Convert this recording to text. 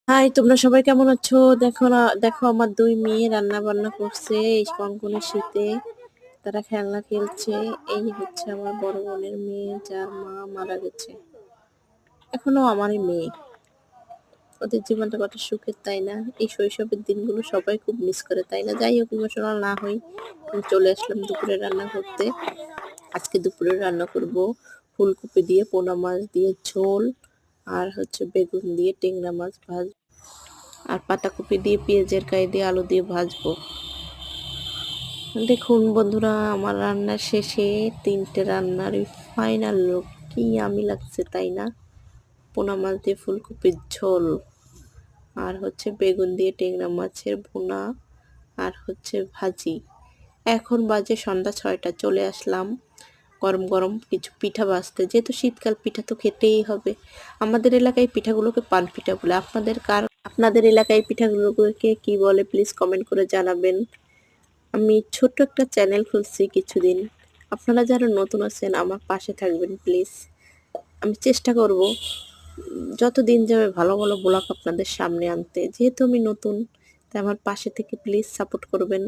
High, তোমরা সবাই কেমন আছো? দেখো আমার দুই মেয়ে রান্না বান্না করছে এই কনকনে শীতে। তারা খেলনা খেলছে। এই হচ্ছে আমার বড় বোনের মেয়ে, যার মা মারা গেছে। এখনো আমারই মেয়ে। ওদের জীবনটা কত সুখের, তাই না? এই শৈশবের দিনগুলো সবাই খুব মিস করে, তাই না? যাই হোক, ইমোশনাল না হই। আমি চলে আসলাম দুপুরে রান্না করতে। আজকে দুপুরে রান্না করব ফুলকপি দিয়ে, পোনা মাছ দিয়ে ঝোল, আর হচ্ছে বেগুন দিয়ে টেংরা মাছ ভাজ, আর পাতাকপি দিয়ে পেঁয়াজের কাই দিয়ে আলু দিয়ে ভাজবো। দেখুন বন্ধুরা, আমার রান্নার শেষে তিনটে রান্নার ফাইনাল লুক। কি আমি লাগছে, তাই না? পোনা মাছ দিয়ে ফুলকপির ঝোল, আর হচ্ছে বেগুন দিয়ে টেংরা মাছের ভুনা, আর হচ্ছে ভাজি। এখন বাজে সন্ধ্যা 6টা। চলে আসলাম গরম গরম কিছু পিঠা ভাজতে, যেহেতু শীতকাল, পিঠা তো খেতেই হবে। আমাদের এলাকায় পিঠাগুলোকে পান পিঠা বলে। আপনাদের এলাকায় পিঠাগুলোকে কি বলে প্লিজ কমেন্ট করে জানাবেন। আমি ছোট্ট একটা চ্যানেল খুলছি কিছুদিন। আপনারা যারা নতুন আছেন আমার পাশে থাকবেন প্লিজ। আমি চেষ্টা করব যত দিন যাবে ভালো ভালো ব্লগ আপনাদের সামনে আনতে। যেহেতু আমি নতুন, তাই আমার পাশে থেকে প্লিজ সাপোর্ট করবেন।